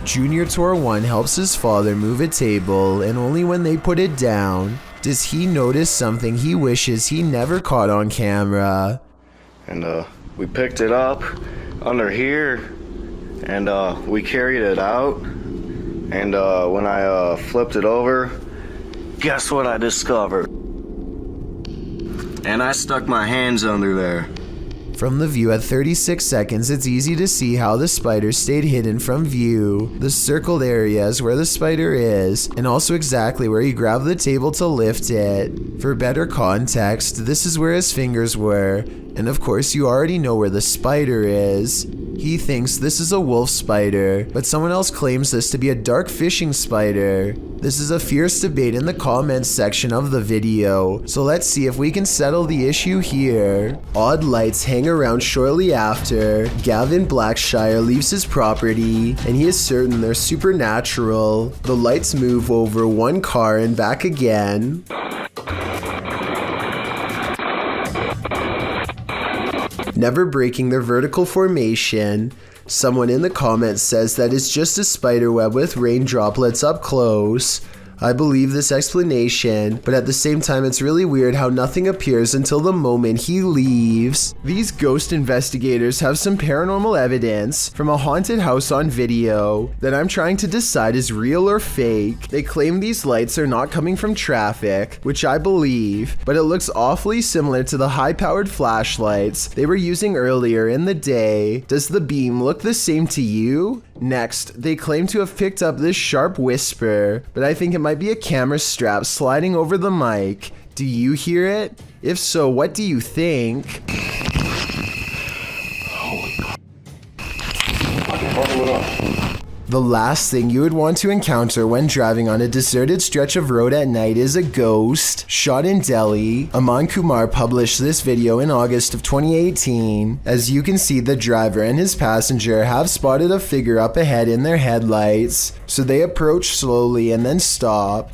Junior Tour 1 helps his father move a table, and only when they put it down does he notice something he wishes he never caught on camera. And we picked it up under here, and we carried it out, and when I flipped it over, guess what I discovered? And I stuck my hands under there. From the view at 36 seconds, it's easy to see how the spider stayed hidden from view. The circled area is where the spider is, and also exactly where he grabbed the table to lift it. For better context, this is where his fingers were, and of course you already know where the spider is. He thinks this is a wolf spider, but someone else claims this to be a dark fishing spider. This is a fierce debate in the comments section of the video, so let's see if we can settle the issue here. Odd lights hang around shortly after. Gavin Blackshire leaves his property, and he is certain they're supernatural. The lights move over one car and back again. Never breaking their vertical formation. Someone in the comments says that it's just a spider web with rain droplets up close. I believe this explanation, but at the same time it's really weird how nothing appears until the moment he leaves. These ghost investigators have some paranormal evidence from a haunted house on video that I'm trying to decide is real or fake. They claim these lights are not coming from traffic, which I believe, but it looks awfully similar to the high-powered flashlights they were using earlier in the day. Does the beam look the same to you? Next, they claim to have picked up this sharp whisper, but I think it might be a camera strap sliding over the mic. Do you hear it? If so, what do you think? The last thing you would want to encounter when driving on a deserted stretch of road at night is a ghost. Shot in Delhi, Aman Kumar published this video in August of 2018. As you can see, the driver and his passenger have spotted a figure up ahead in their headlights, so they approach slowly and then stop.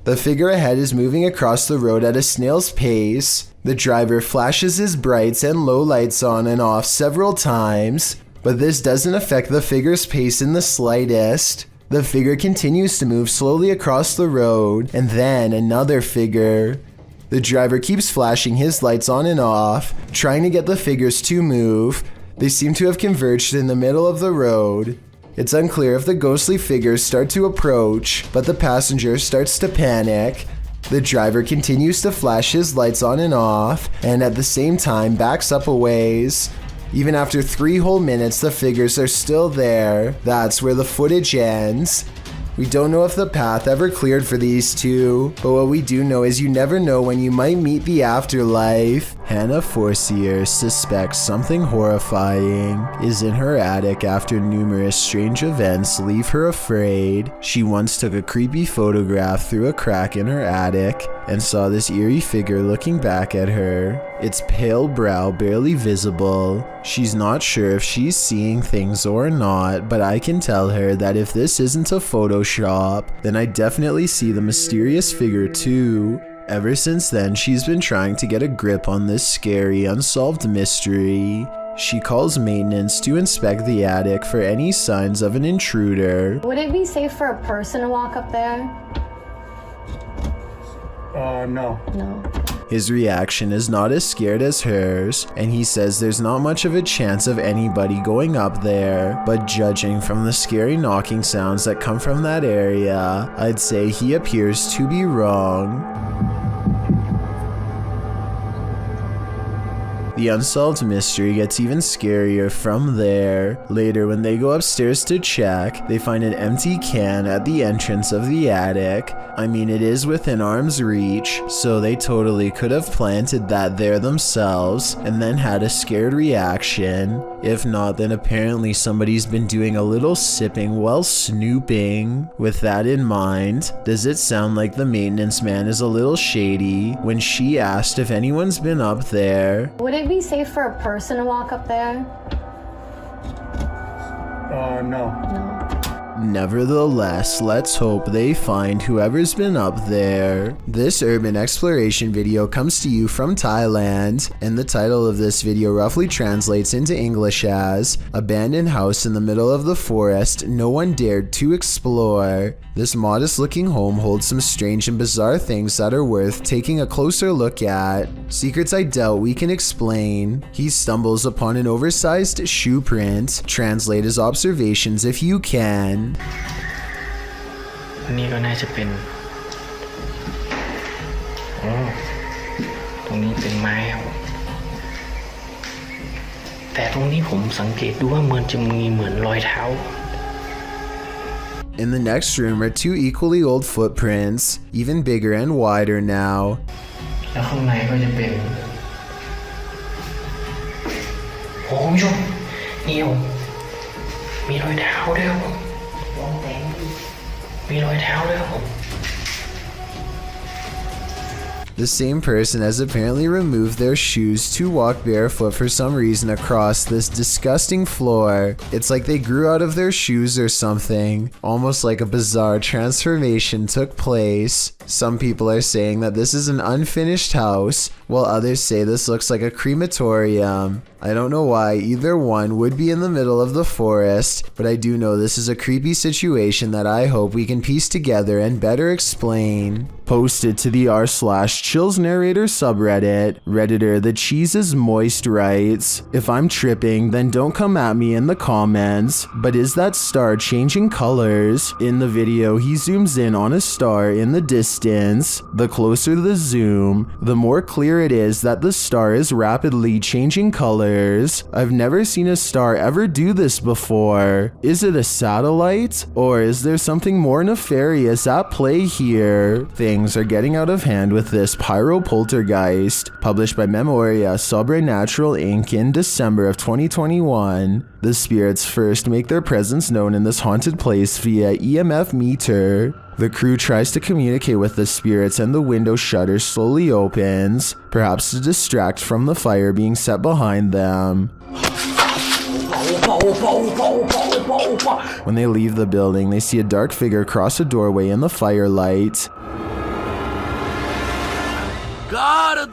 The figure ahead is moving across the road at a snail's pace. The driver flashes his brights and low lights on and off several times, but this doesn't affect the figure's pace in the slightest. The figure continues to move slowly across the road, and then another figure. The driver keeps flashing his lights on and off, trying to get the figures to move. They seem to have converged in the middle of the road. It's unclear if the ghostly figures start to approach, but the passenger starts to panic. The driver continues to flash his lights on and off, and at the same time backs up a ways. Even after 3 whole minutes, the figures are still there. That's where the footage ends. We don't know if the path ever cleared for these two, but what we do know is you never know when you might meet the afterlife. Hannah Forcier suspects something horrifying is in her attic after numerous strange events leave her afraid. She once took a creepy photograph through a crack in her attic and saw this eerie figure looking back at her. Its pale brow barely visible. She's not sure if she's seeing things or not, but I can tell her that if this isn't a Photoshop, then I definitely see the mysterious figure too. Ever since then, she's been trying to get a grip on this scary, unsolved mystery. She calls maintenance to inspect the attic for any signs of an intruder. Would it be safe for a person to walk up there? No. No. His reaction is not as scared as hers, and he says there's not much of a chance of anybody going up there, but judging from the scary knocking sounds that come from that area, I'd say he appears to be wrong. The unsolved mystery gets even scarier from there. Later, when they go upstairs to check, they find an empty can at the entrance of the attic. I mean, it is within arm's reach, so they totally could have planted that there themselves and then had a scared reaction. If not, then apparently somebody's been doing a little sipping while snooping. With that in mind, does it sound like the maintenance man is a little shady when she asked if anyone's been up there? Would it be safe for a person to walk up there? No. No. Nevertheless, let's hope they find whoever's been up there. This urban exploration video comes to you from Thailand, and the title of this video roughly translates into English as Abandoned House in the Middle of the Forest No One Dared to Explore. This modest looking home holds some strange and bizarre things that are worth taking a closer look at. Secrets I doubt we can explain. He stumbles upon an oversized shoe print. Translate his observations if you can. นี่ก็น่าจะเป็นตรงนี้เป็นไม้ครับแต่ตรงนี้ผมสังเกตดูว่ามันจะมีเหมือนรอยเท้า In the next room are two equally old footprints, even bigger and wider now. แล้วข้างในก็จะเป็นโอ้คุณผู้ชมนี่ผมมีรอยเท้าด้วยครับผมมีรอยเท้าด้วยครับผม The same person has apparently removed their shoes to walk barefoot for some reason across this disgusting floor. It's like they grew out of their shoes or something, almost like a bizarre transformation took place. Some people are saying that this is an unfinished house, while others say this looks like a crematorium. I don't know why either one would be in the middle of the forest, but I do know this is a creepy situation that I hope we can piece together and better explain. Posted to the r/chills narrator subreddit, Redditor The Cheese is Moist writes, "If I'm tripping, then don't come at me in the comments, but is that star changing colors?" In the video, he zooms in on a star in the distance. The closer the zoom, the more clear it is that the star is rapidly changing colors. I've never seen a star ever do this before. Is it a satellite? Or is there something more nefarious at play here? Things are getting out of hand with this Pyrro Poltergeist, published by Memoria Sobrenatural Inc. in December of 2021. The spirits first make their presence known in this haunted place via EMF meter. The crew tries to communicate with the spirits and the window shutter slowly opens, perhaps to distract from the fire being set behind them. When they leave the building, they see a dark figure cross a doorway in the firelight.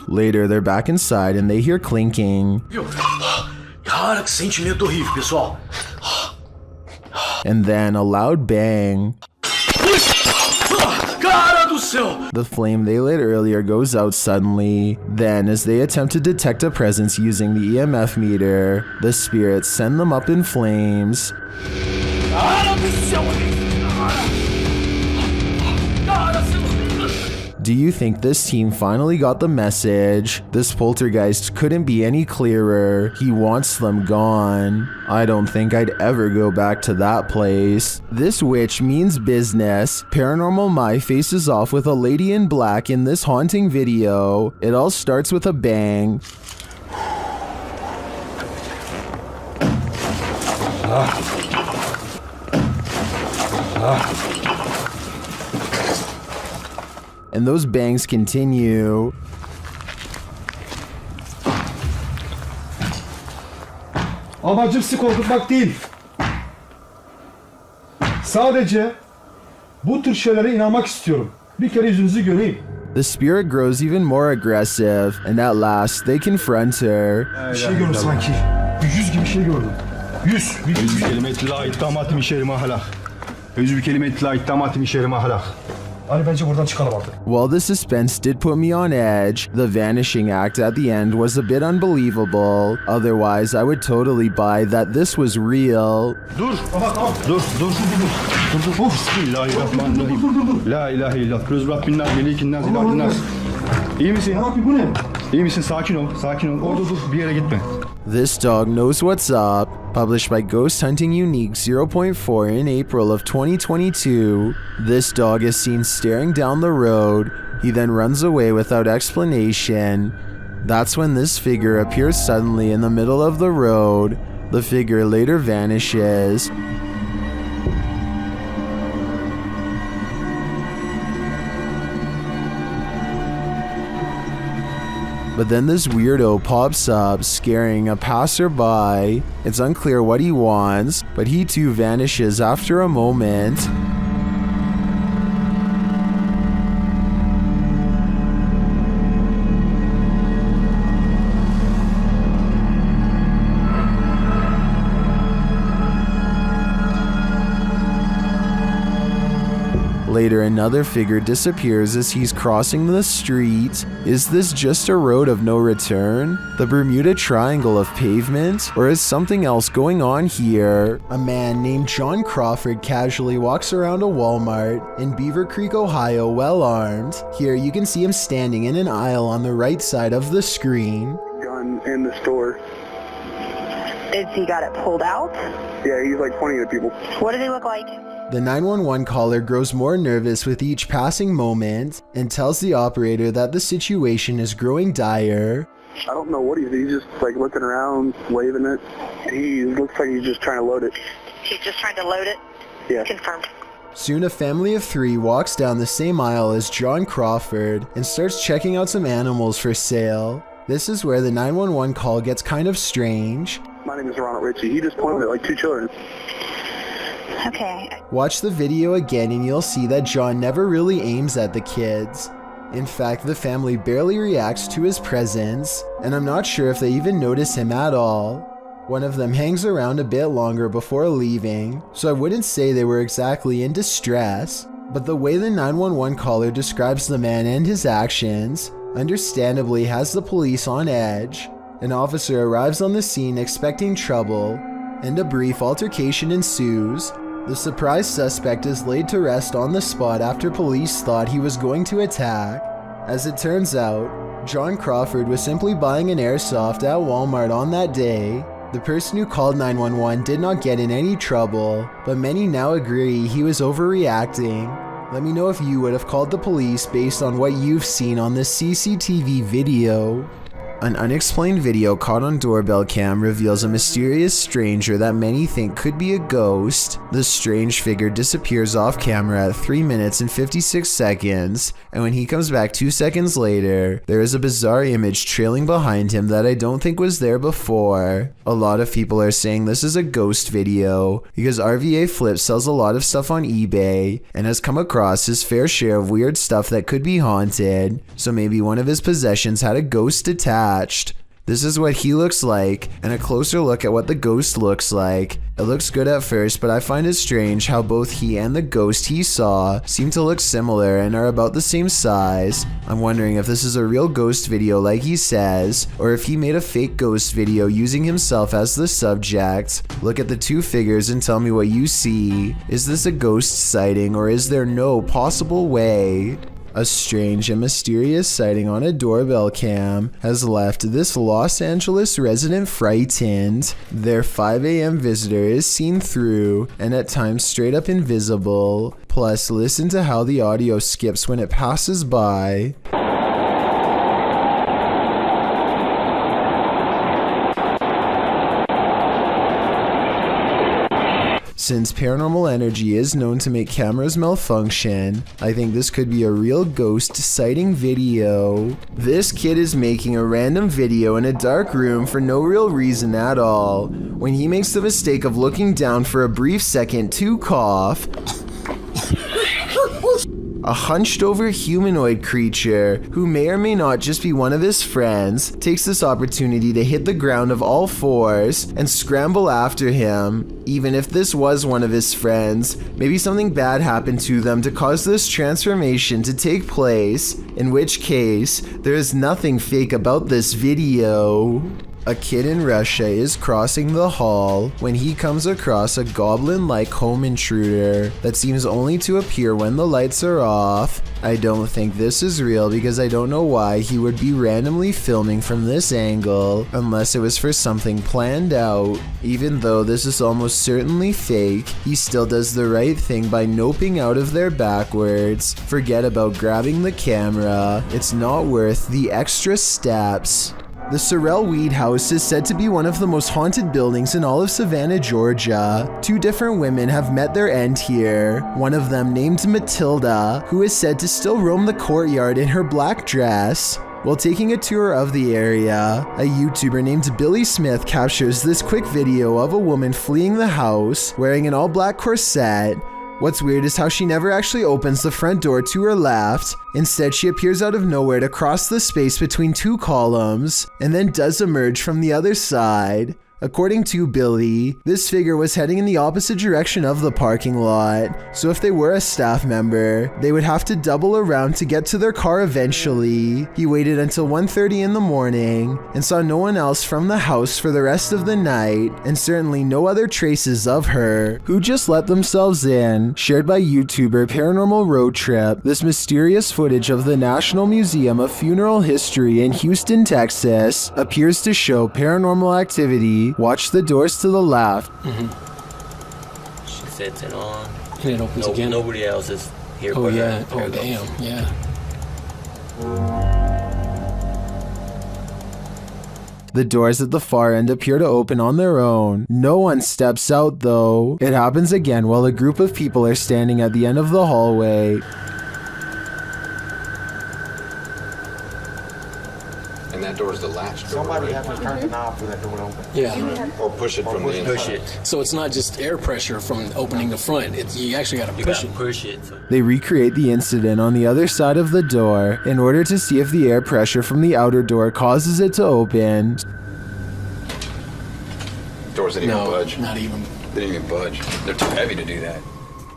Later, they're back inside and they hear clinking. Cara, que sentimento horrível, pessoal. And then a loud bang. Cara do céu! The flame they lit earlier goes out suddenly. Then, as they attempt to detect a presence using the EMF meter, the spirits send them up in flames. Cara do céu! Do you think this team finally got the message? This poltergeist couldn't be any clearer. He wants them gone. I don't think I'd ever go back to that place. This witch means business. Paranormal Mai faces off with a lady in black in this haunting video. It all starts with a bang. And those bangs continue. Amacım sizi korkutmak değil. Sadece bu tür şeylere inanmak istiyorum. Bir kere yüzünüzü göreyim. The spirit grows even more aggressive, and at last they confront her. Bir şey gördüm sanki. Bir yüz gibi bir şey gördüm. Yüz. Yüz kelimeti la ittamatim şerime ahlak. Yüz kelimeti la ittamatim şerime ahlak. Hadi bence buradan çıkalım artık. While the suspense did put me on edge, the vanishing act at the end was a bit unbelievable. Otherwise, I would totally buy that this was real. Dur. Dur. Bismillahirrahmanirrahim. La ilahe illallah. Rız Rabbin nas, melikin nas, ilahin nas. İyi misin? Abi bu ne? İyi misin? Sakin ol. Orada dur. Bir yere gitme. This dog knows what's up. Published by Ghost Hunting Unique 0.4 in April of 2022. This dog is seen staring down the road. He then runs away without explanation. That's when this figure appears suddenly in the middle of the road. The figure later vanishes. But then this weirdo pops up, scaring a passerby. It's unclear what he wants, but he too vanishes after a moment. Later, another figure disappears as he's crossing the street. Is this just a road of no return? The Bermuda Triangle of pavement? Or is something else going on here? A man named John Crawford casually walks around a Walmart in Beaver Creek, Ohio, well armed. Here you can see him standing in an aisle on the right side of the screen. Gun in the store. Is he got it pulled out? Yeah, he's like pointing at people. What does he look like? The 911 caller grows more nervous with each passing moment and tells the operator that the situation is growing dire. I don't know what he's just like looking around, waving it. He looks like he's just trying to load it. He's just trying to load it? Yeah. Confirmed. Soon a family of 3 walks down the same aisle as John Crawford and starts checking out some animals for sale. This is where the 911 call gets kind of strange. My name is Ronald Ritchie. He just pointed at like 2 children. Okay. Watch the video again and you'll see that John never really aims at the kids. In fact, the family barely reacts to his presence, and I'm not sure if they even notice him at all. One of them hangs around a bit longer before leaving, so I wouldn't say they were exactly in distress, but the way the 911 caller describes the man and his actions understandably has the police on edge. An officer arrives on the scene expecting trouble, and a brief altercation ensues. The surprised suspect is laid to rest on the spot after police thought he was going to attack. As it turns out, John Crawford was simply buying an airsoft at Walmart on that day. The person who called 911 did not get in any trouble, but many now agree he was overreacting. Let me know if you would have called the police based on what you've seen on this CCTV video. An unexplained video caught on doorbell cam reveals a mysterious stranger that many think could be a ghost. The strange figure disappears off camera at 3 minutes and 56 seconds, and when he comes back 2 seconds later, there is a bizarre image trailing behind him that I don't think was there before. A lot of people are saying this is a ghost video because RVA Flip sells a lot of stuff on eBay and has come across his fair share of weird stuff that could be haunted, so maybe one of his possessions had a ghost attached. This is what he looks like, and a closer look at what the ghost looks like. It looks good at first, but I find it strange how both he and the ghost he saw seem to look similar and are about the same size. I'm wondering if this is a real ghost video like he says, or if he made a fake ghost video using himself as the subject. Look at the 2 figures and tell me what you see. Is this a ghost sighting, or is there no possible way? A strange and mysterious sighting on a doorbell cam has left this Los Angeles resident frightened. Their 5 a.m. visitor is seen through and at times straight up invisible. Plus, listen to how the audio skips when it passes by. Since paranormal energy is known to make cameras malfunction, I think this could be a real ghost sighting video. This kid is making a random video in a dark room for no real reason at all, when he makes the mistake of looking down for a brief second to cough. A hunched over humanoid creature, who may or may not just be one of his friends, takes this opportunity to hit the ground of all 4s and scramble after him. Even if this was one of his friends, maybe something bad happened to them to cause this transformation to take place, in which case, there is nothing fake about this video. A kid in Russia is crossing the hall when he comes across a goblin-like home intruder that seems only to appear when the lights are off. I don't think this is real because I don't know why he would be randomly filming from this angle unless it was for something planned out. Even though this is almost certainly fake, he still does the right thing by noping out of there backwards. Forget about grabbing the camera, it's not worth the extra steps. The Cellweed House is said to be one of the most haunted buildings in all of Savannah, Georgia. 2 different women have met their end here. One of them named Matilda, who is said to still roam the courtyard in her black dress. While taking a tour of the area, a YouTuber named Billy Smith captures this quick video of a woman fleeing the house wearing an all-black corset. What's weird is how she never actually opens the front door to her left. Instead, she appears out of nowhere to cross the space between two columns and then does emerge from the other side. According to Billy, this figure was heading in the opposite direction of the parking lot, so if they were a staff member, they would have to double around to get to their car eventually. He waited until 1:30 in the morning and saw no one else from the house for the rest of the night, and certainly no other traces of her, who just let themselves in. Shared by YouTuber Paranormal Road Trip, this mysterious footage of the National Museum of Funeral History in Houston, Texas, appears to show paranormal activity. Watch the doors to the left. She sets it on. And it opens again. Nobody else is here. Oh yeah. Oh damn. Yeah. The doors at the far end appear to open on their own. No one steps out though. It happens again while a group of people are standing at the end of the hallway. And that door is the latch door. Somebody has to turn the knob for that door to open. Yeah. Or push it from the inside. Push it. So it's not just air pressure from opening the front. You actually got to push it. Push it. They recreate the incident on the other side of the door in order to see if the air pressure from the outer door causes it to open. Doors didn't even budge. Not even. They didn't even budge. They're too heavy to do that.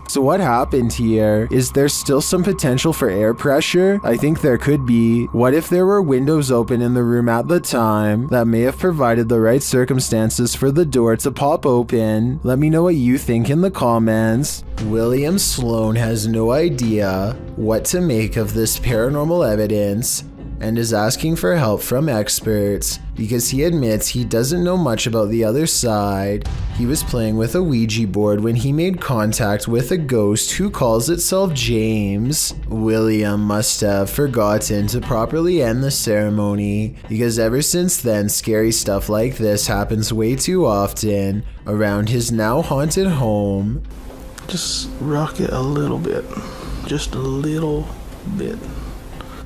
So what happened here? Is there still some potential for air pressure? I think there could be. What if there were windows open in the room at the time that may have provided the right circumstances for the door to pop open? Let me know what you think in the comments. William Sloan has no idea what to make of this paranormal evidence and is asking for help from experts because he admits he doesn't know much about the other side. He was playing with a Ouija board when he made contact with a ghost who calls itself James. William must have forgotten to properly end the ceremony because ever since then, scary stuff like this happens way too often around his now haunted home. Just rock it a little bit. Just a little bit.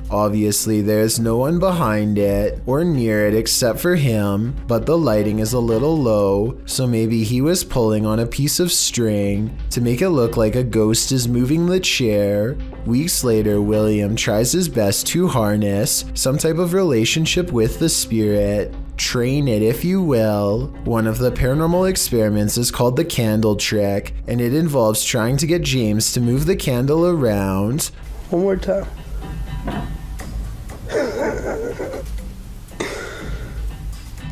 Obviously, there's no one behind it or near it except for him, but the lighting is a little low, so maybe he was pulling on a piece of string to make it look like a ghost is moving the chair. Weeks later, William tries his best to harness some type of relationship with the spirit. Train it, if you will. One of the paranormal experiments is called the candle trick, and it involves trying to get James to move the candle around. One more time.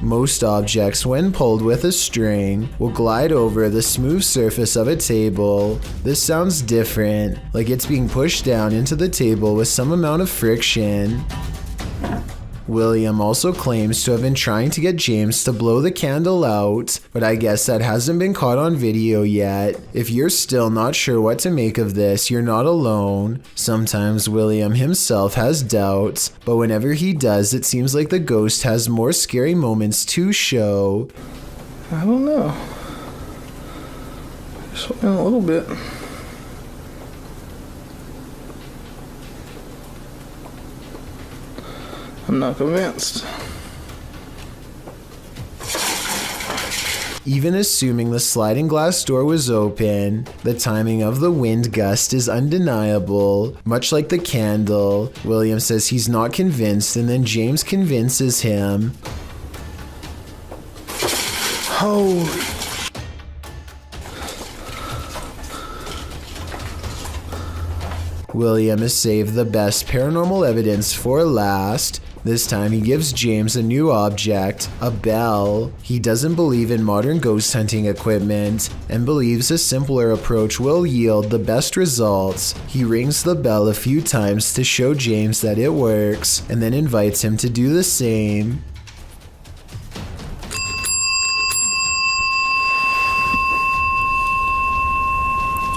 Most objects, when pulled with a string, will glide over the smooth surface of a table. This sounds different, like it's being pushed down into the table with some amount of friction. William also claims to have been trying to get James to blow the candle out, but I guess that hasn't been caught on video yet. If you're still not sure what to make of this, you're not alone. Sometimes William himself has doubts, but whenever he does, it seems like the ghost has more scary moments to show. I don't know. Just went a little bit. I'm not convinced. Even assuming the sliding glass door was open, the timing of the wind gust is undeniable. Much like the candle, William says he's not convinced, and then James convinces him. Holy. William has saved the best paranormal evidence for last. This time he gives James a new object, a bell. He doesn't believe in modern ghost hunting equipment and believes a simpler approach will yield the best results. He rings the bell a few times to show James that it works and then invites him to do the same.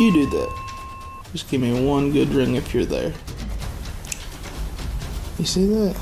You do that. Just give me one good ring if you're there. You see that?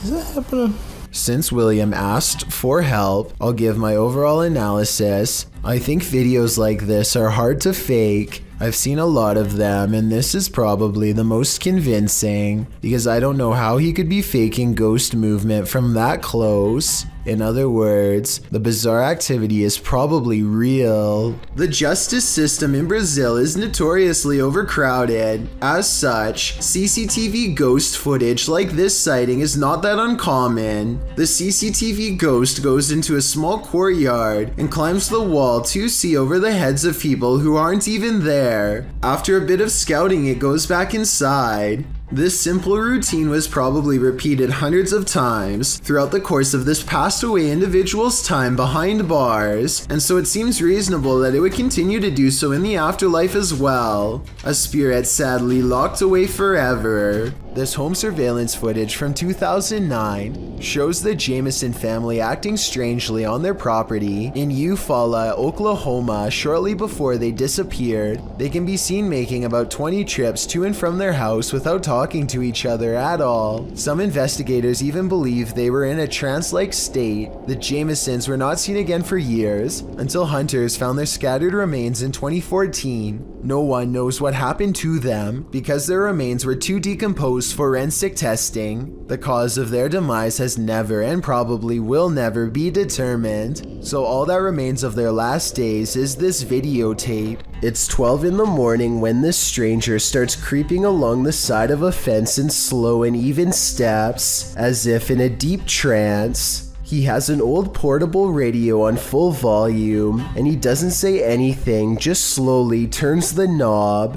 Is that happening? Since William asked for help, I'll give my overall analysis. I think videos like this are hard to fake. I've seen a lot of them, and this is probably the most convincing, because I don't know how he could be faking ghost movement from that close. In other words, the bizarre activity is probably real. The justice system in Brazil is notoriously overcrowded. As such, CCTV ghost footage like this sighting is not that uncommon. The CCTV ghost goes into a small courtyard and climbs the wall to see over the heads of people who aren't even there. After a bit of scouting, it goes back inside. This simple routine was probably repeated hundreds of times throughout the course of this passed away individual's time behind bars, and so it seems reasonable that it would continue to do so in the afterlife as well. A spirit sadly locked away forever. This home surveillance footage from 2009 shows the Jameson family acting strangely on their property in Eufaula, Oklahoma shortly before they disappeared. They can be seen making about 20 trips to and from their house without talking to each other at all. Some investigators even believe they were in a trance-like state. The Jamesons were not seen again for years until hunters found their scattered remains in 2014. No one knows what happened to them because their remains were too decomposed for forensic testing. The cause of their demise has never and probably will never be determined, so all that remains of their last days is this videotape. It's 12 in the morning when this stranger starts creeping along the side of a fence in slow and even steps, as if in a deep trance. He has an old portable radio on full volume, and he doesn't say anything, just slowly turns the knob.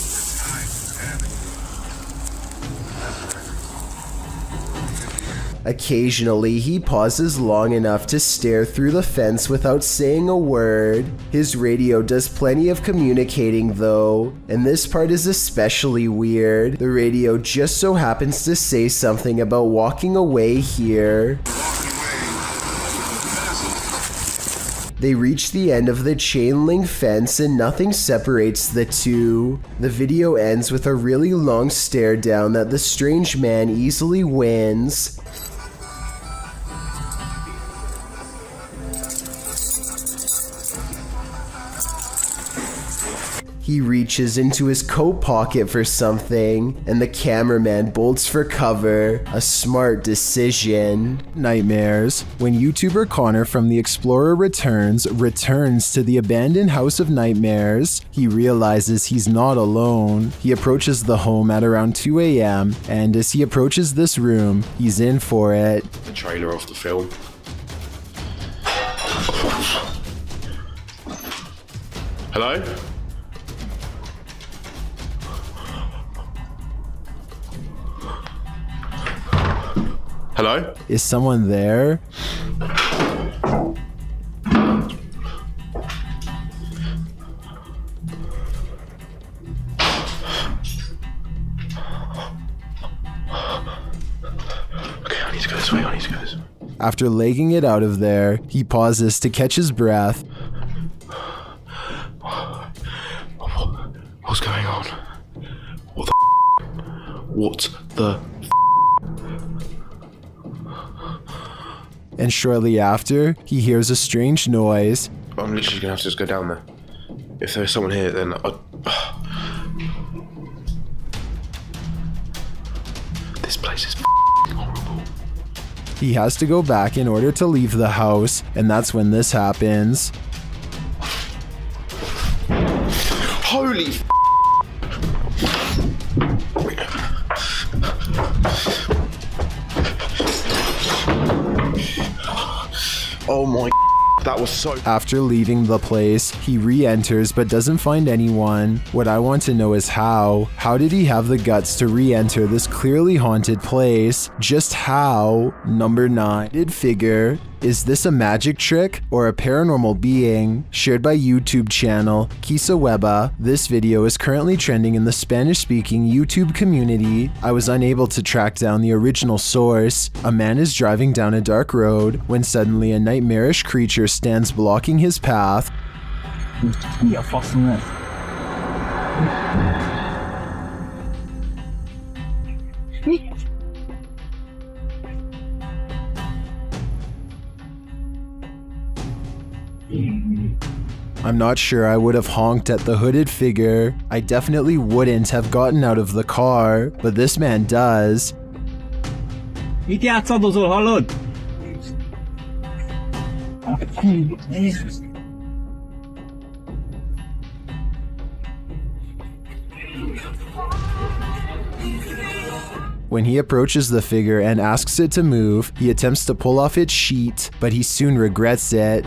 Occasionally, he pauses long enough to stare through the fence without saying a word. His radio does plenty of communicating though, and this part is especially weird. The radio just so happens to say something about walking away here. They reach the end of the chain link fence and nothing separates the two. The video ends with a really long stare down that the strange man easily wins. He reaches into his coat pocket for something, and the cameraman bolts for cover. A smart decision. Nightmares. When YouTuber Connor from The Explorer returns to the abandoned House of Nightmares, he realizes he's not alone. He approaches the home at around 2 a.m., and as he approaches this room, he's in for it. The trailer of the film. Hello? Hello? Is someone there? Okay, I need to go this way, I need to go this way. After legging it out of there, he pauses to catch his breath. What's going on? What the And shortly after, he hears a strange noise. I'm literally gonna have to just go down there. If there's someone here, then this place is horrible. He has to go back in order to leave the house, and that's when this happens. Holy oh my, that was so... After leaving the place, he re-enters but doesn't find anyone. What I want to know is how. How did he have the guts to re-enter this clearly haunted place? Just how? Number 9. Did figure. Is this a magic trick or a paranormal being? Shared by YouTube channel Kisa Weba. This video is currently trending in the Spanish-speaking YouTube community. I was unable to track down the original source. A man is driving down a dark road when suddenly a nightmarish creature stands blocking his path. I'm not sure I would have honked at the hooded figure. I definitely wouldn't have gotten out of the car, but this man does. When he approaches the figure and asks it to move, he attempts to pull off its sheet, but he soon regrets it.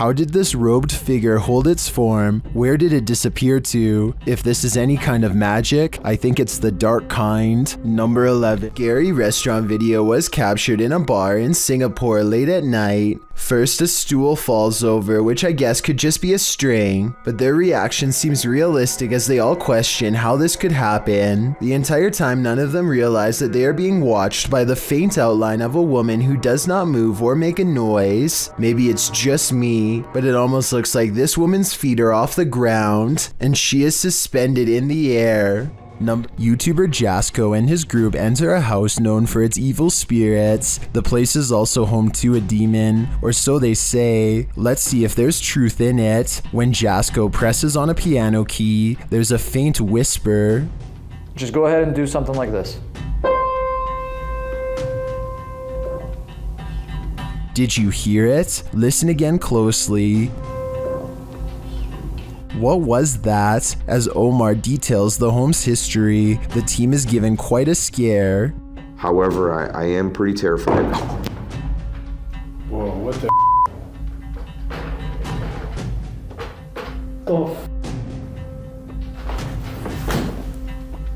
How did this robed figure hold its form? Where did it disappear to? If this is any kind of magic, I think it's the dark kind. Number 11. Scary restaurant video was captured in a bar in Singapore late at night. First, a stool falls over, which I guess could just be a string, but their reaction seems realistic as they all question how this could happen. The entire time, none of them realize that they are being watched by the faint outline of a woman who does not move or make a noise. Maybe it's just me, but it almost looks like this woman's feet are off the ground and she is suspended in the air. YouTuber Jasco and his group enter a house known for its evil spirits. The place is also home to a demon, or so they say. Let's see if there's truth in it. When Jasco presses on a piano key, there's a faint whisper. Just go ahead and do something like this. Did you hear it? Listen again closely. What was that? As Omar details the home's history, the team is given quite a scare. However, I am pretty terrified. Whoa, what the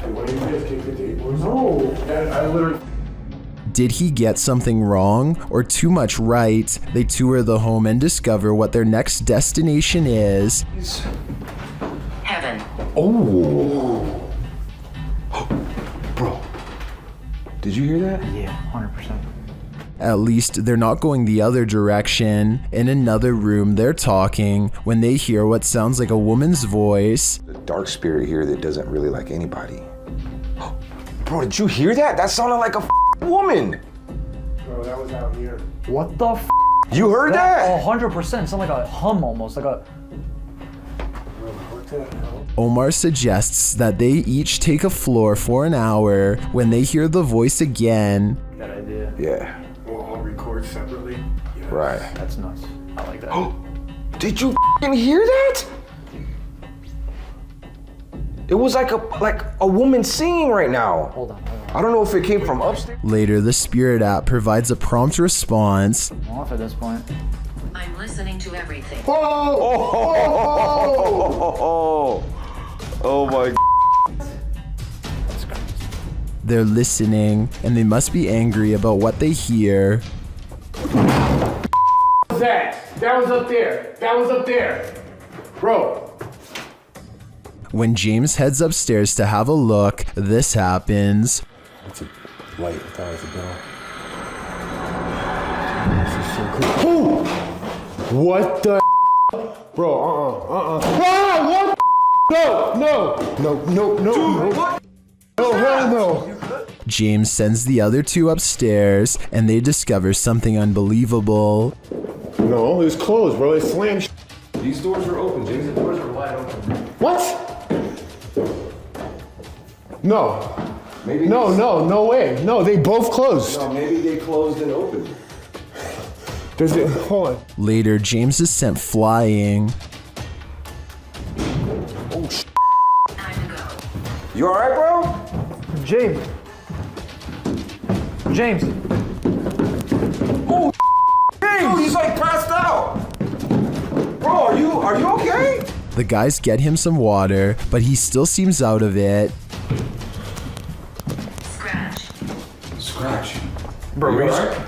Why didn't you guys kick the table? No, I literally... Did he get something wrong or too much right? They tour the home and discover what their next destination is. Heaven. Oh. Bro, did you hear that? Yeah, 100%. At least they're not going the other direction. In another room, they're talking when they hear what sounds like a woman's voice. The dark spirit here that doesn't really like anybody. Bro, did you hear that? That sounded like a woman. Bro, that was out here. What the f? You heard that? 100%. Sound like a hum almost, like a... What the hell? Omar suggests that they each take a floor for an hour. When they hear the voice again, Good idea. Yeah. We'll all record separately. Yes. Right. That's nuts. I like that. Did you hear that? It was like a woman singing right now. Hold on. I don't know if it came from upstairs. later the Spirit app provides a prompt response. I'm off at this point. I'm listening to everything. Oh my. They're listening, and they must be angry about what they hear. That was up there. That was up there. Bro. When James heads upstairs to have a look, this happens. It's a light. I thought it was a bell. This is so cool. What the Bro, Ah, what No, hell no. James sends the other two upstairs, and they discover something unbelievable. No, it was closed, bro. It slammed. These doors are open, James. The doors are wide open. What? No. Maybe No way. No, they both closed. No, maybe they closed and opened. Hold on. Later, James is sent flying. Oh, You alright, bro? James. Oh, James, he's like passed out. Bro, are you okay? The guys get him some water, but he still seems out of it. Scratch. Bro, you alright?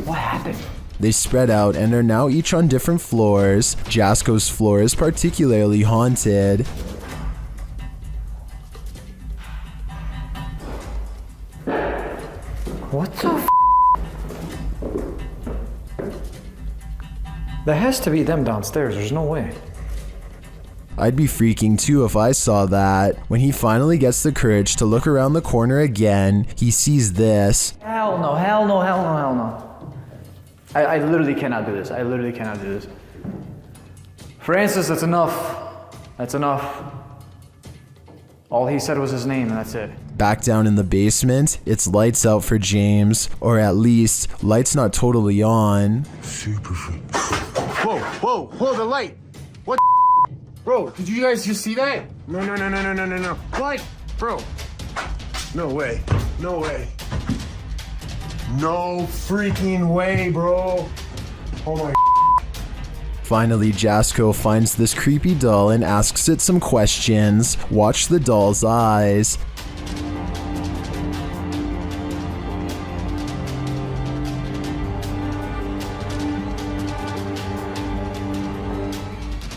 What happened? They spread out and are now each on different floors. Jasco's floor is particularly haunted. What the f? That has to be them downstairs. There's no way. I'd be freaking too if I saw that. When he finally gets the courage to look around the corner again, he sees this. Hell no, hell no, hell no, hell no. I literally cannot do this. I literally cannot do this. Francis, that's enough. That's enough. All he said was his name, and that's it. Back down in the basement, it's lights out for James, or at least, lights not totally on. Super freak. Whoa, the light! What? Bro, did you guys just see that? No. What? Bro. No way. No freaking way, bro. Oh my. Finally, Jasco finds this creepy doll and asks it some questions. Watch the doll's eyes.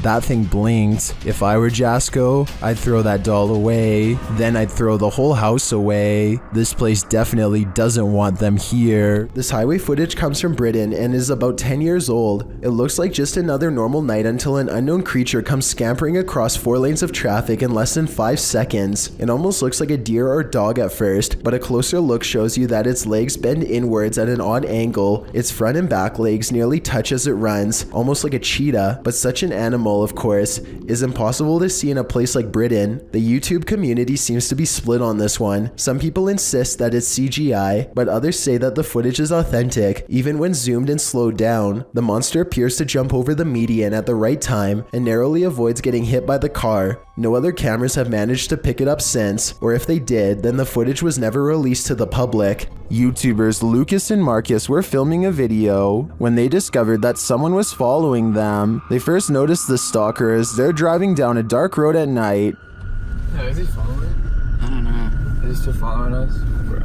That thing blinked. If I were Jasco, I'd throw that doll away. Then I'd throw the whole house away. This place definitely doesn't want them here. This highway footage comes from Britain and is about 10 years old. It looks like just another normal night until an unknown creature comes scampering across 4 lanes of traffic in less than 5 seconds. It almost looks like a deer or dog at first, but a closer look shows you that its legs bend inwards at an odd angle. Its front and back legs nearly touch as it runs, almost like a cheetah, but such an animal, of course, is impossible to see in a place like Britain. The YouTube community seems to be split on this one. Some people insist that it's CGI, but others say that the footage is authentic. Even when zoomed and slowed down, the monster appears to jump over the median at the right time and narrowly avoids getting hit by the car. No other cameras have managed to pick it up since, or if they did, then the footage was never released to the public. YouTubers Lucas and Marcus were filming a video when they discovered that someone was following them. They first noticed the stalker as they're driving down a dark road at night. Yeah, is he following? I don't know. Is he still following us? Bro.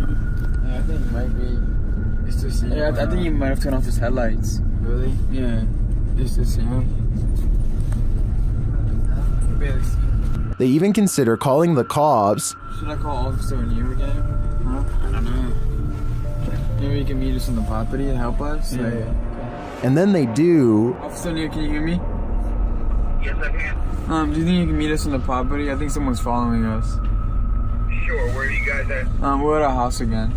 Yeah, I think he might be. He's still seeing I think he might have turned off his headlights. Really? Yeah. He's still seeing him. Barely see him. They even consider calling the cops. Should I call Officer O'Neill again? Huh? I don't know. Maybe you can meet us on the property and help us? Yeah. And then they do. Officer O'Neill, can you hear me? Yes, I can. Do you think you can meet us on the property? I think someone's following us. Sure, where are you guys at? We're at our house again.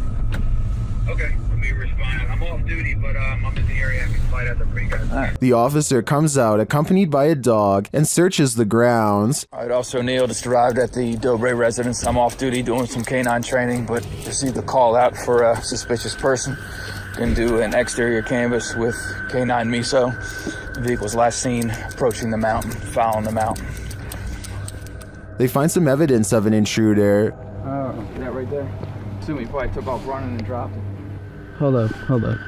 Okay, let me respond. I'm off duty, but I'm in the area. I can fight out there for you guys. The officer comes out accompanied by a dog and searches the grounds. All right, Officer O'Neill just arrived at the Dobre residence. I'm off duty doing some canine training, but received a call out for a suspicious person. Can do an exterior canvas with canine miso. The vehicle's last seen approaching the mountain, following the mountain. They find some evidence of an intruder. That right there. Assume he probably took off running and dropped it. Hold up.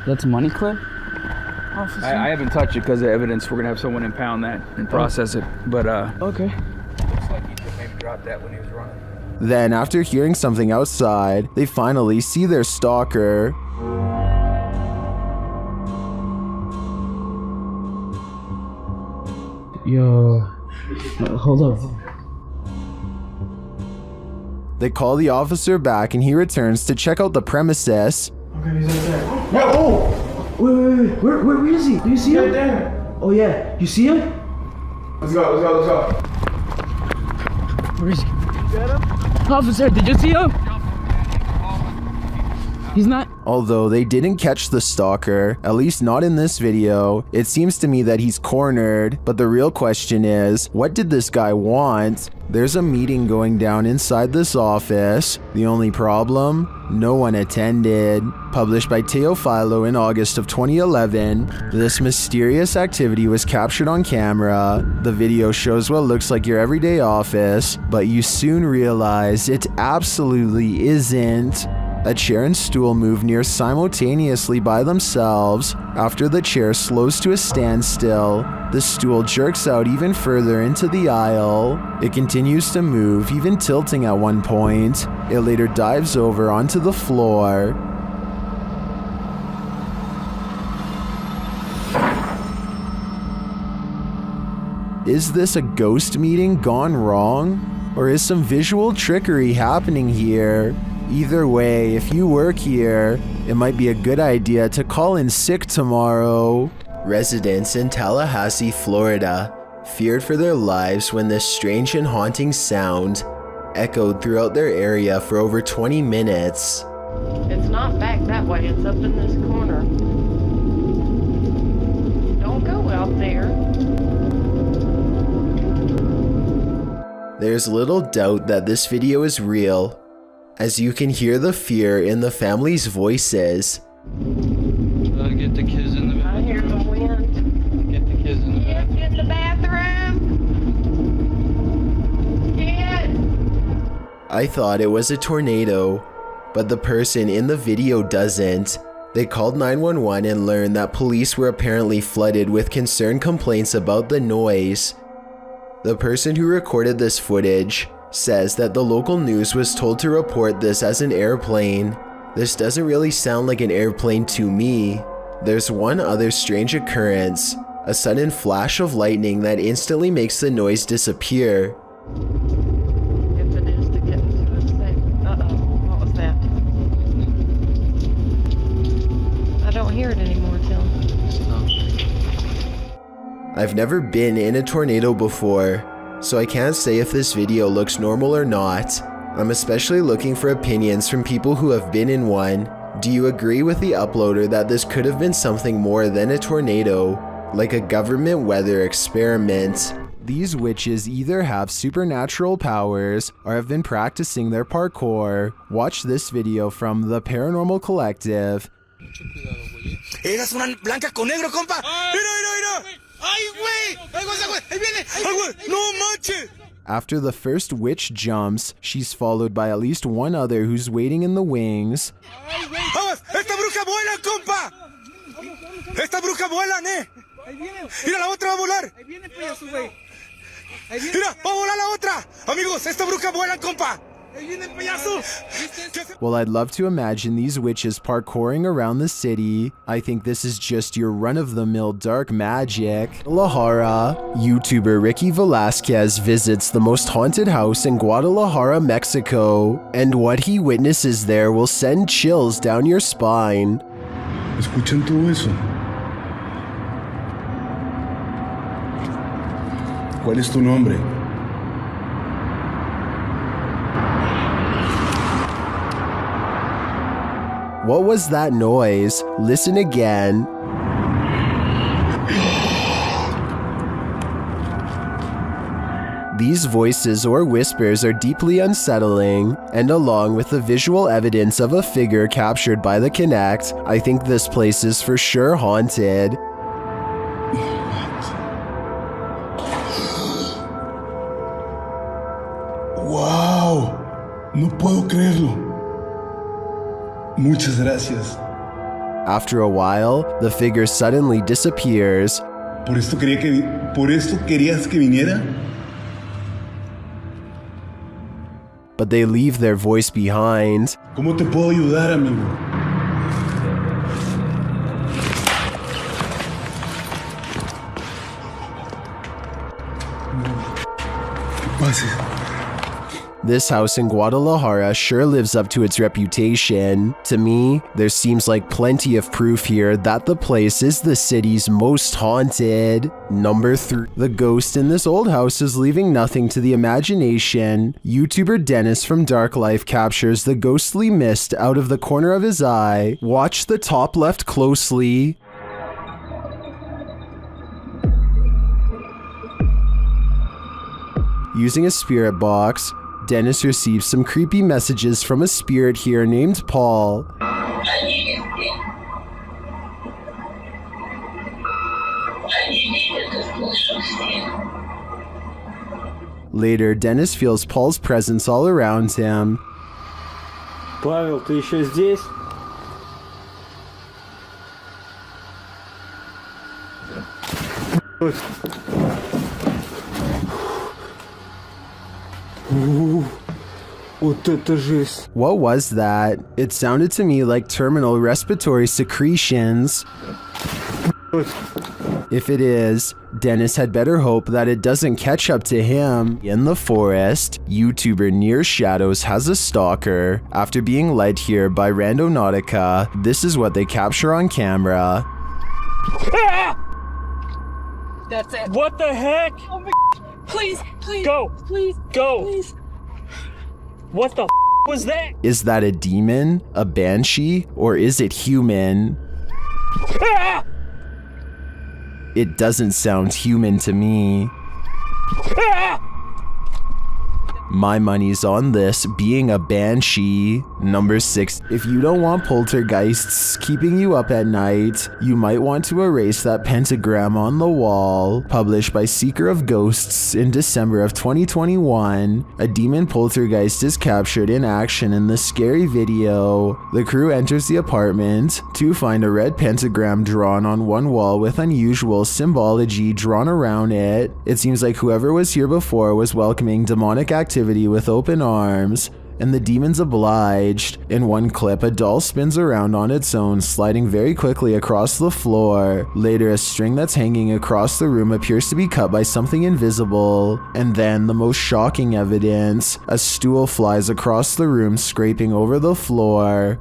That's a money clip? I haven't touched it because of evidence. We're gonna have someone impound that and process it. But okay. Looks like he just maybe dropped that when he was running. Then, after hearing something outside, they finally see their stalker. Yo, hold up. They call the officer back and he returns to check out the premises. Okay, he's right there. Yeah, oh! Wait. Where is he? Do you see him? Right there. Oh yeah, you see him? Let's go. Where is he? Officer, did you see him? He's not. Although they didn't catch the stalker, at least not in this video, it seems to me that he's cornered, but the real question is, what did this guy want? There's a meeting going down inside this office. The only problem? No one attended. Published by Teofilo in August of 2011, this mysterious activity was captured on camera. The video shows what looks like your everyday office, but you soon realize it absolutely isn't. A chair and stool move near simultaneously by themselves. After the chair slows to a standstill, the stool jerks out even further into the aisle. It continues to move, even tilting at one point. It later dives over onto the floor. Is this a ghost meeting gone wrong? Or is some visual trickery happening here? Either way, if you work here, it might be a good idea to call in sick tomorrow. Residents in Tallahassee, Florida. feared for their lives when this strange and haunting sound echoed throughout their area for over 20 minutes. It's not back that way, it's up in this corner. Don't go out there. There's little doubt that this video is real, as you can hear the fear in the family's voices. Get the kids in the bathroom. I hear the wind. Get the kids in the bathroom. Get in the bathroom. Get. I thought it was a tornado, but the person in the video doesn't. They called 911 and learned that police were apparently flooded with concerned complaints about the noise. The person who recorded this footage says that the local news was told to report this as an airplane. This doesn't really sound like an airplane to me. There's one other strange occurrence, a sudden flash of lightning that instantly makes the noise disappear. If it is to get into the safe. Uh-oh, what was that? I don't hear it anymore, Tim. I've never been in a tornado before, so I can't say if this video looks normal or not. I'm especially looking for opinions from people who have been in one. Do you agree with the uploader that this could have been something more than a tornado, like a government weather experiment? These witches either have supernatural powers or have been practicing their parkour. Watch this video from the Paranormal Collective. Eras una blanca con negro, compa. Mira. ¡Ay, güey! ¡Ay, güey! ¡Ahí viene! ¡Ay, güey! ¡No manches! After the first witch jumps, she's followed by at least one other who's waiting in the wings. ¡Vamos! ¡Esta bruja vuela, compa! ¡Esta bruja vuela, ¡Mira, la otra va a volar! ¡Ahí viene, payaso, güey! ¡Mira, va a volar la otra! Amigos, esta bruja vuela, compa! ¡Ahí viene el payaso! Well, I'd love to imagine these witches parkouring around the city. I think this is just your run-of-the-mill dark magic. Guadalajara. YouTuber Ricky Velasquez visits the most haunted house in Guadalajara, Mexico, and what he witnesses there will send chills down your spine. ¿Escuchan todo eso? ¿Cuál es tu nombre? What was that noise? Listen again. These voices or whispers are deeply unsettling, and along with the visual evidence of a figure captured by the Kinect, I think this place is for sure haunted. ¡Wow! No puedo creerlo. Muchas gracias. After a while, the figure suddenly disappears. ¿Por esto querías que viniera? But they leave their voice behind. ¿Cómo te puedo ayudar, amigo? ¿Qué pasa? This house in Guadalajara sure lives up to its reputation. To me, there seems like plenty of proof here that the place is the city's most haunted. Number 3. The ghost in this old house is leaving nothing to the imagination. YouTuber Dennis from Dark Life captures the ghostly mist out of the corner of his eye. Watch the top left closely. Using a spirit box, Dennis receives some creepy messages from a spirit here named Paul. Later, Dennis feels Paul's presence all around him. Павел, ты еще здесь? What was that? It sounded to me like terminal respiratory secretions. If it is, Dennis had better hope that it doesn't catch up to him. In the forest, YouTuber Near Shadows has a stalker. After being led here by Randonautica, this is what they capture on camera. That's it. What the heck? Oh my please, please. Go. Please. Go. Please. What the was that? Is that a demon, a banshee, or is it human? Ah! It doesn't sound human to me. Ah! My money's on this being a banshee. Number 6. If you don't want poltergeists keeping you up at night, you might want to erase that pentagram on the wall. Published by Seeker of Ghosts in December of 2021, a demon poltergeist is captured in action in the scary video. The crew enters the apartment to find a red pentagram drawn on one wall with unusual symbology drawn around it. It seems like whoever was here before was welcoming demonic activity with open arms, and the demons obliged. In one clip, a doll spins around on its own, sliding very quickly across the floor. Later, a string that's hanging across the room appears to be cut by something invisible. And then, the most shocking evidence, a stool flies across the room, scraping over the floor.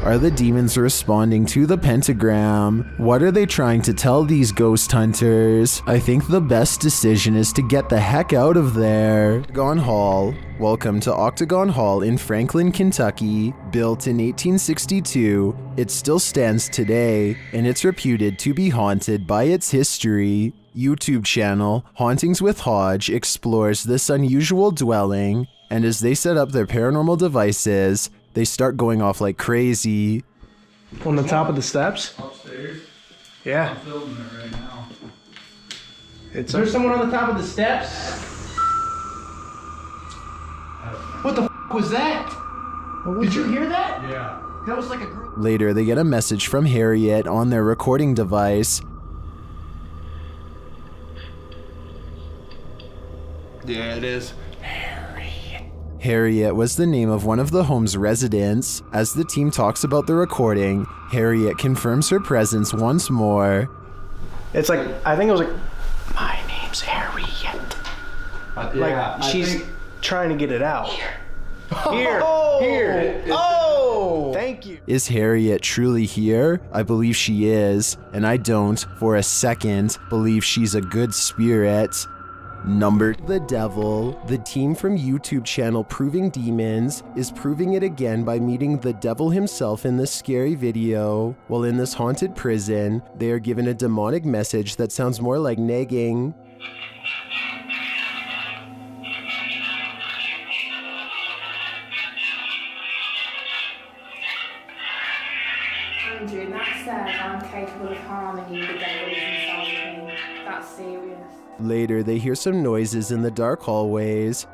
Are the demons responding to the pentagram? What are they trying to tell these ghost hunters? I think the best decision is to get the heck out of there. Octagon Hall. Welcome to Octagon Hall in Franklin, Kentucky. Built in 1862, it still stands today, and it's reputed to be haunted by its history. YouTube channel Hauntings with Hodge explores this unusual dwelling, and as they set up their paranormal devices, they start going off like crazy. On the top of the steps? Upstairs? Yeah. I'm filming it right now. Is there someone on the top of the steps? What the f was that? Did you hear that? Yeah. That was like a group. Later, they get a message from Harriet on their recording device. Yeah, it is. Harriet was the name of one of the home's residents. As the team talks about the recording, Harriet confirms her presence once more. It's like, I think it was like, my name's Harriet. Yeah, she's trying to get it out. Here. Thank you. Is Harriet truly here? I believe she is, and I don't, for a second, believe she's a good spirit. Number the devil. The team from YouTube channel Proving Demons is proving it again by meeting the devil himself in this scary video. While in this haunted prison, they are given a demonic message that sounds more like nagging. Andrew, that says I'm capable of harming you, the devil is inside of me. That's serious. Later, they hear some noises in the dark hallways.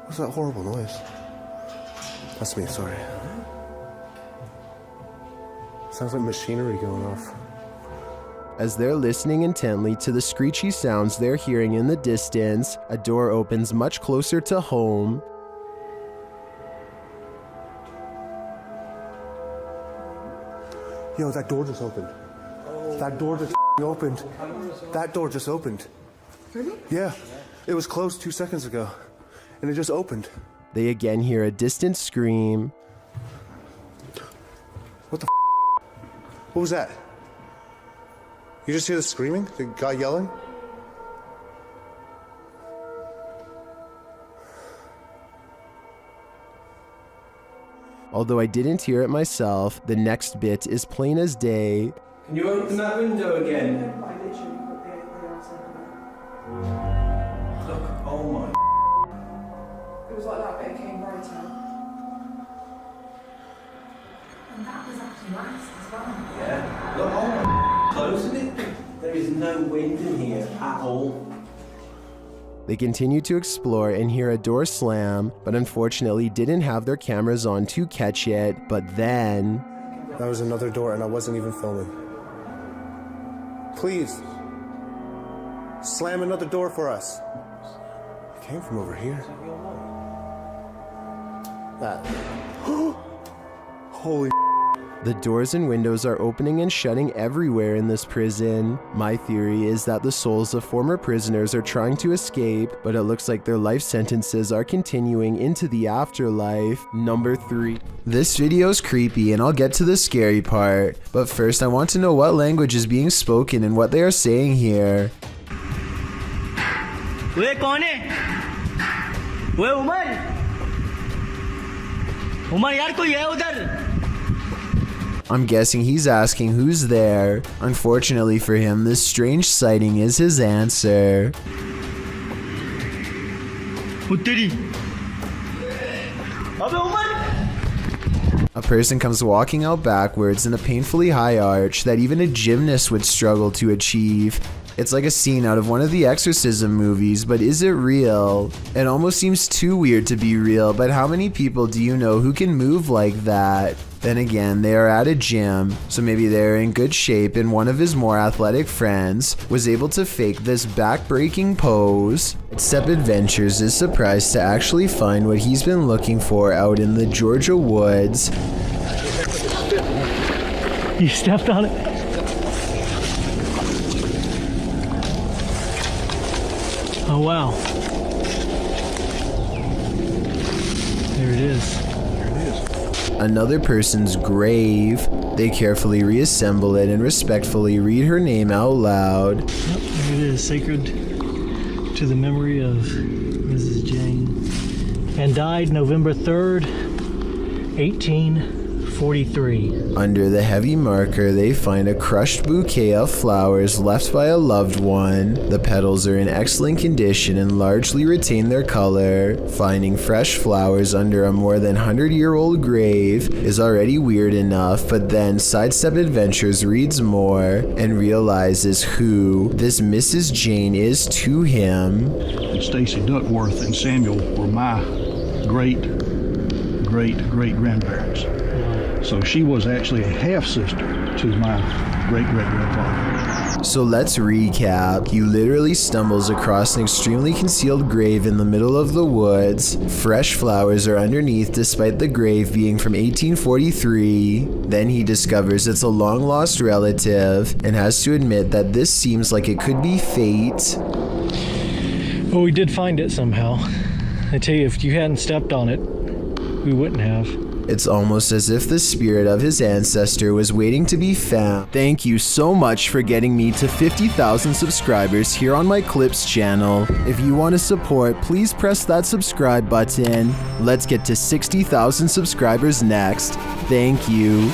What's that horrible noise? That's me, sorry. Sounds like machinery going off. As they're listening intently to the screechy sounds they're hearing in the distance, a door opens much closer to home. Yo, that door just opened. That door just opened. That door just opened. Really? Yeah. It was closed 2 seconds ago. And it just opened. They again hear a distant scream. What the What was that? You just hear the screaming? The guy yelling? Although I didn't hear it myself, the next bit is plain as day. Can you open that window again? Look, oh my. It was like that, but it came right out. And that was actually last as well. Yeah. Look, oh my. Closing it. There is no wind in here at all. They continue to explore and hear a door slam, but unfortunately didn't have their cameras on to catch it. But then... That was another door and I wasn't even filming. Please. Slam another door for us. It came from over here. That. Holy The doors and windows are opening and shutting everywhere in this prison. My theory is that the souls of former prisoners are trying to escape, but it looks like their life sentences are continuing into the afterlife. Number 3. This video is creepy and I'll get to the scary part, but first I want to know what language is being spoken and what they are saying here. वे कौन है? वे उमर यार कोई है उधर? I'm guessing he's asking who's there. Unfortunately for him, this strange sighting is his answer. A person comes walking out backwards in a painfully high arch that even a gymnast would struggle to achieve. It's like a scene out of one of the exorcism movies, but is it real? It almost seems too weird to be real, but how many people do you know who can move like that? Then again, they are at a gym, so maybe they're in good shape and one of his more athletic friends was able to fake this back-breaking pose. Step Adventures is surprised to actually find what he's been looking for out in the Georgia woods. You stepped on it? Oh wow. There it is. Another person's grave. They carefully reassemble it and respectfully read her name out loud. Yep, there it is. Sacred to the memory of Mrs. Jane. And died November 3rd, 1843. Under the heavy marker, they find a crushed bouquet of flowers left by a loved one. The petals are in excellent condition and largely retain their color. Finding fresh flowers under a more than 100-year-old grave is already weird enough, but then Sidestep Adventures reads more and realizes who this Mrs. Jane is to him. Stacy Duckworth and Samuel were my great-great-great-grandparents. So she was actually a half-sister to my great-great-grandfather. So let's recap. He literally stumbles across an extremely concealed grave in the middle of the woods. Fresh flowers are underneath despite the grave being from 1843. Then he discovers it's a long-lost relative and has to admit that this seems like it could be fate. Well, we did find it somehow. I tell you, if you hadn't stepped on it, we wouldn't have. It's almost as if the spirit of his ancestor was waiting to be found. Thank you so much for getting me to 50,000 subscribers here on my Clips channel. If you want to support, please press that subscribe button. Let's get to 60,000 subscribers next. Thank you.